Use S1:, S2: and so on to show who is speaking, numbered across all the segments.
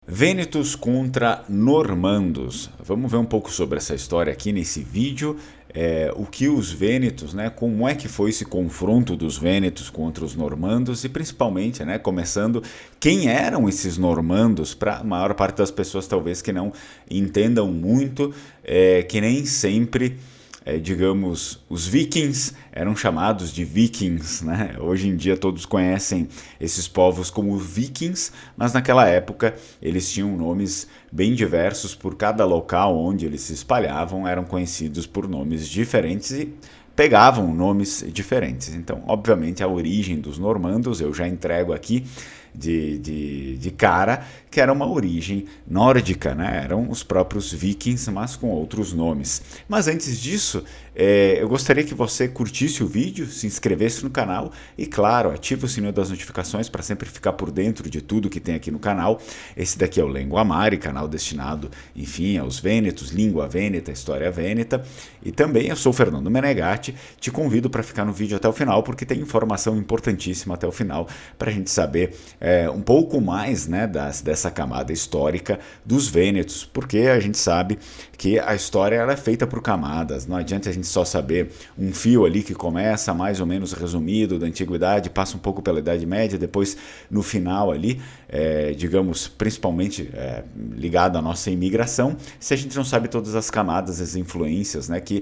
S1: Vênetos contra normandos. Vamos ver um pouco sobre essa história aqui nesse vídeo. O que os vênetos, né, como é que foi esse confronto dos vênetos contra os normandos e principalmente, né, começando, quem eram esses normandos, para a maior parte das pessoas talvez que não entendam muito, que nem sempre digamos, os vikings eram chamados de vikings, né? Hoje em dia todos conhecem esses povos como vikings, mas naquela época eles tinham nomes bem diversos por cada local onde eles se espalhavam, eram conhecidos por nomes diferentes e pegavam nomes diferentes. Então, obviamente, a origem dos normandos eu já entrego aqui de cara, que era uma origem nórdica, né? Eram os próprios vikings, mas com outros nomes. Mas antes disso, eu gostaria que você curtisse o vídeo, se inscrevesse no canal e, claro, ative o sininho das notificações para sempre ficar por dentro de tudo que tem aqui no canal. Esse daqui é o Lengua Mari, canal destinado, enfim, aos vênetos, língua vêneta, história vêneta. E também eu sou o Fernando Menegatti, te convido para ficar no vídeo até o final, porque tem informação importantíssima até o final para a gente saber um pouco mais, né, dessa camada histórica dos vênetos, porque a gente sabe que a história ela é feita por camadas, não adianta a gente só saber um fio ali que começa mais ou menos resumido da antiguidade, passa um pouco pela Idade Média, depois no final ali, digamos, principalmente ligado à nossa imigração, se a gente não sabe todas as camadas, as influências, né, que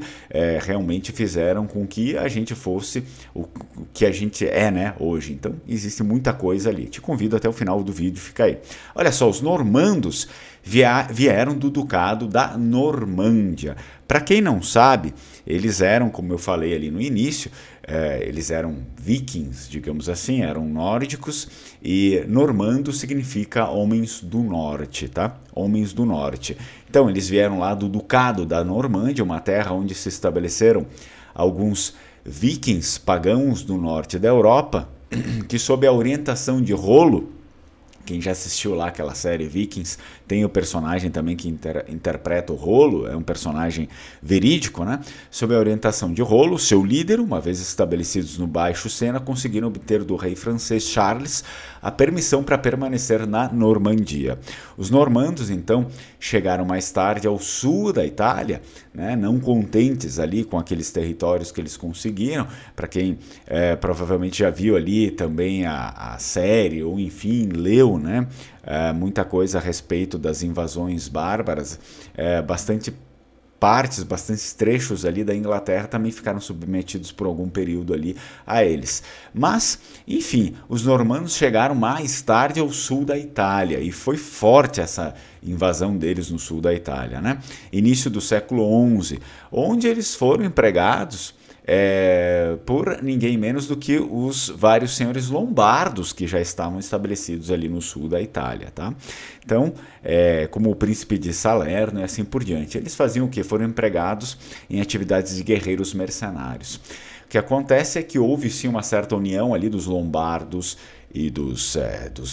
S1: realmente fizeram com que a gente fosse o que a gente é, né, hoje. Então, existe muita coisa ali. Te convido até o final do vídeo, fica aí. Olha só, os normandos vieram do Ducado da Normândia. Para quem não sabe, eles eram, como eu falei ali no início, eles eram vikings, digamos assim, eram nórdicos, e normando significa homens do norte, tá? Homens do norte. Então, eles vieram lá do Ducado da Normândia, uma terra onde se estabeleceram alguns vikings pagãos do norte da Europa, que sob a orientação de Rollo, quem já assistiu lá aquela série Vikings, tem o personagem também que interpreta o Rollo, é um personagem verídico, né? Sob a orientação de Rollo, seu líder, uma vez estabelecidos no Baixo Sena, conseguiram obter do rei francês Charles a permissão para permanecer na Normandia. Os normandos, então, chegaram mais tarde ao sul da Itália, né? Não contentes ali com aqueles territórios que eles conseguiram. Para quem provavelmente já viu ali também a série, ou enfim, leu, né? Muita coisa a respeito das invasões bárbaras, bastante trechos ali da Inglaterra também ficaram submetidos por algum período ali a eles. Mas, enfim, os normandos chegaram mais tarde ao sul da Itália e foi forte essa invasão deles no sul da Itália, né? Início do século XI, onde eles foram empregados por ninguém menos do que os vários senhores lombardos que já estavam estabelecidos ali no sul da Itália, tá? Então, como o príncipe de Salerno e assim por diante. Eles faziam o quê? Foram empregados em atividades de guerreiros mercenários. O que acontece é que houve sim uma certa união ali dos lombardos e dos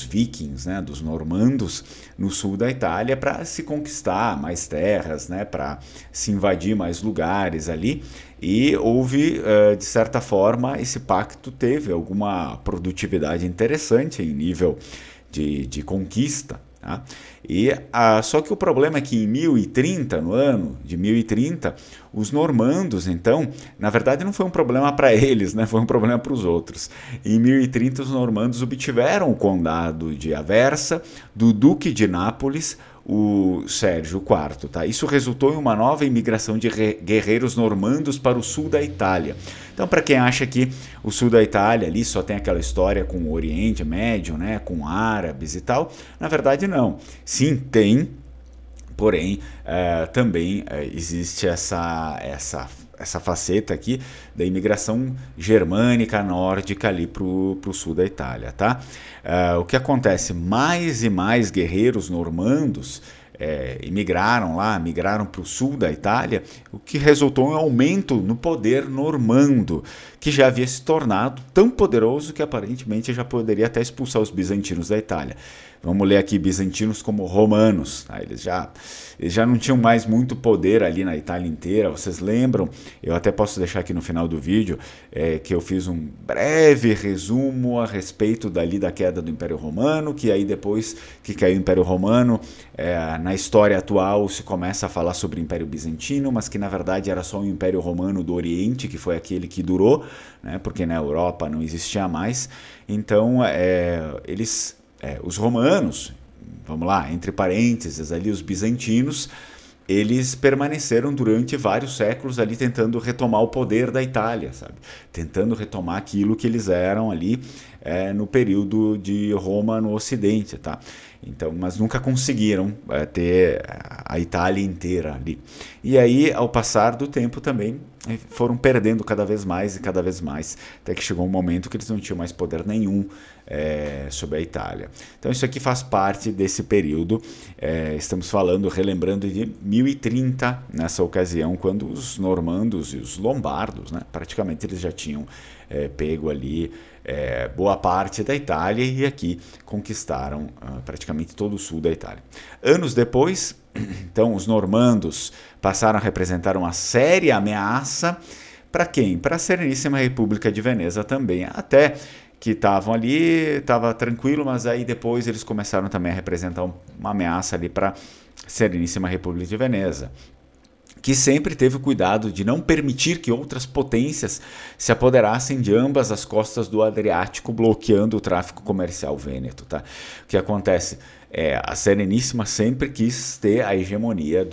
S1: vikings, né, dos normandos no sul da Itália para se conquistar mais terras, né, para se invadir mais lugares ali. E houve, de certa forma, esse pacto teve alguma produtividade interessante em nível de conquista. Tá? Só que o problema é que em 1030, no ano de 1030, os normandos, então, na verdade não foi um problema para eles, né? Foi um problema para os outros. Em 1030, os normandos obtiveram o condado de Aversa, do duque de Nápoles, o Sérgio IV. Tá? Isso resultou em uma nova imigração de guerreiros normandos para o sul da Itália. Então, para quem acha que o sul da Itália ali só tem aquela história com o Oriente Médio, né, com árabes e tal, na verdade não. Sim, tem, porém também existe essa faceta aqui da imigração germânica, nórdica ali para o sul da Itália, tá? O que acontece? Mais e mais guerreiros normandos migraram para o sul da Itália, o que resultou em um aumento no poder normando, que já havia se tornado tão poderoso que aparentemente já poderia até expulsar os bizantinos da Itália. vamos ler aqui, bizantinos como romanos. Tá? Eles já não tinham mais muito poder ali na Itália inteira. Vocês lembram? Eu até posso deixar aqui no final do vídeo que eu fiz um breve resumo a respeito da queda do Império Romano, que aí depois que caiu o Império Romano, na história atual se começa a falar sobre o Império Bizantino, mas que na verdade era só o Império Romano do Oriente, que foi aquele que durou, né, porque na Europa não existia mais. Então os romanos, vamos lá, entre parênteses ali, os bizantinos, eles permaneceram durante vários séculos ali tentando retomar o poder da Itália, sabe? Tentando retomar aquilo que eles eram ali no período de Roma no Ocidente, tá? Então, mas nunca conseguiram ter a Itália inteira ali. E aí, ao passar do tempo também, foram perdendo cada vez mais, até que chegou um momento que eles não tinham mais poder nenhum sobre a Itália. Então isso aqui faz parte desse período, estamos falando, relembrando de 1030, nessa ocasião, quando os normandos e os lombardos, né, praticamente eles já tinham pego ali boa parte da Itália e aqui conquistaram praticamente todo o sul da Itália. Anos depois, então, os normandos passaram a representar uma séria ameaça para quem? Para a Sereníssima República de Veneza também, até que estavam ali, estava tranquilo, mas aí depois eles começaram também a representar uma ameaça ali para a Sereníssima República de Veneza, que sempre teve o cuidado de não permitir que outras potências se apoderassem de ambas as costas do Adriático, bloqueando o tráfico comercial vêneto. Tá? O que acontece? A Sereníssima sempre quis ter a hegemonia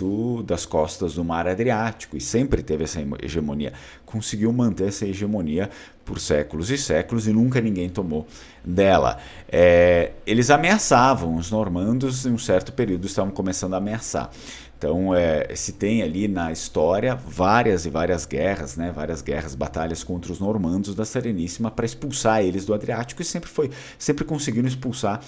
S1: das costas do mar Adriático, e sempre teve essa hegemonia, conseguiu manter essa hegemonia por séculos e séculos, e nunca ninguém tomou dela. Eles ameaçavam, os normandos em um certo período estavam começando a ameaçar. Então, se tem ali na história várias e várias guerras, né, batalhas contra os normandos da Sereníssima para expulsar eles do Adriático, e sempre conseguiram expulsar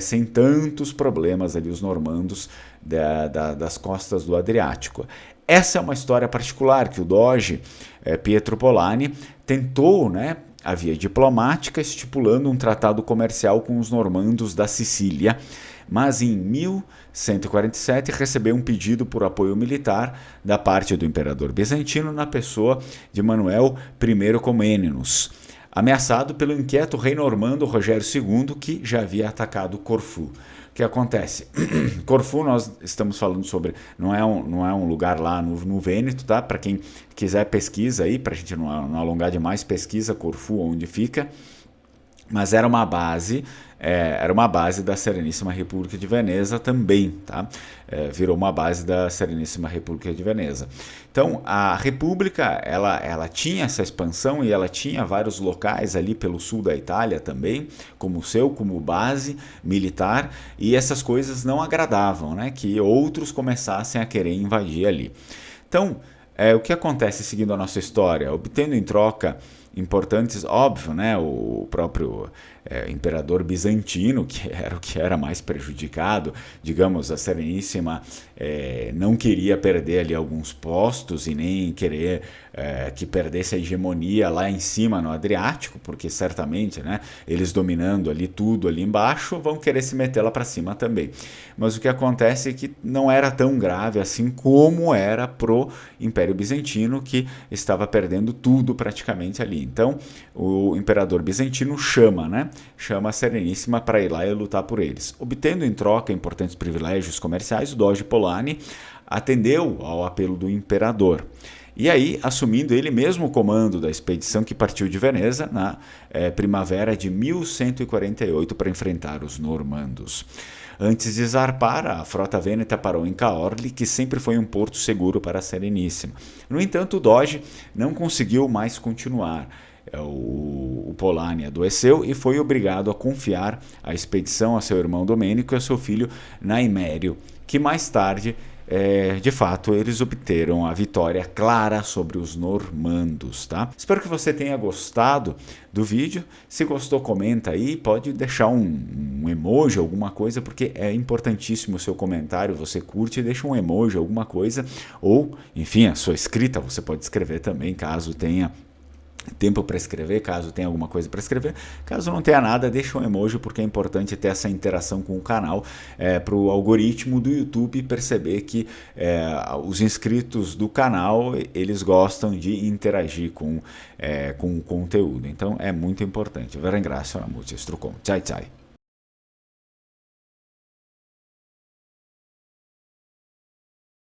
S1: sem tantos problemas ali os normandos das costas do Adriático. Essa é uma história particular que o doge Pietro Polani tentou, né, a via diplomática, estipulando um tratado comercial com os normandos da Sicília, mas em 1147 recebeu um pedido por apoio militar da parte do imperador bizantino na pessoa de Manuel I Comnenus, ameaçado pelo inquieto rei normando Rogério II, que já havia atacado Corfu. O que acontece? Corfu, nós estamos falando sobre, não é um lugar lá no Vêneto, tá? Para quem quiser pesquisa aí, para a gente não alongar demais, pesquisa Corfu onde fica, mas era uma base da Sereníssima República de Veneza também, tá? Virou uma base da Sereníssima República de Veneza. Então, a República, ela tinha essa expansão e ela tinha vários locais ali pelo sul da Itália também, como base militar, e essas coisas não agradavam, né? Que outros começassem a querer invadir ali. Então, o que acontece seguindo a nossa história? Obtendo em troca importantes, óbvio, né? O próprio imperador bizantino, que era o que era mais prejudicado, digamos, a Sereníssima não queria perder ali alguns postos e nem querer que perdesse a hegemonia lá em cima no Adriático, porque certamente, né, eles dominando ali tudo ali embaixo vão querer se meter lá para cima também. Mas o que acontece é que não era tão grave assim como era pro Império Bizantino, que estava perdendo tudo praticamente ali. Então o imperador bizantino chama a Sereníssima para ir lá e lutar por eles. Obtendo em troca importantes privilégios comerciais, o doge Polani atendeu ao apelo do imperador. E aí, assumindo ele mesmo o comando da expedição que partiu de Veneza na primavera de 1148 para enfrentar os normandos. Antes de zarpar, a frota vêneta parou em Caorle, que sempre foi um porto seguro para a Sereníssima. No entanto, o doge não conseguiu mais continuar. O Polani adoeceu e foi obrigado a confiar a expedição a seu irmão Domênico e a seu filho Naimério, que mais tarde, de fato, eles obteram a vitória clara sobre os normandos. Tá? Espero que você tenha gostado do vídeo. Se gostou, comenta aí, pode deixar um emoji, alguma coisa, porque é importantíssimo o seu comentário. Você curte, deixa um emoji, alguma coisa, ou, enfim, a sua escrita, você pode escrever também, caso tenha tempo para escrever, caso tenha alguma coisa para escrever. Caso não tenha nada, deixa um emoji, porque é importante ter essa interação com o canal, para o algoritmo do YouTube perceber que os inscritos do canal, eles gostam de interagir com o conteúdo. Então é muito importante. Vi ringrazio, na muchas. Tchau, tchau.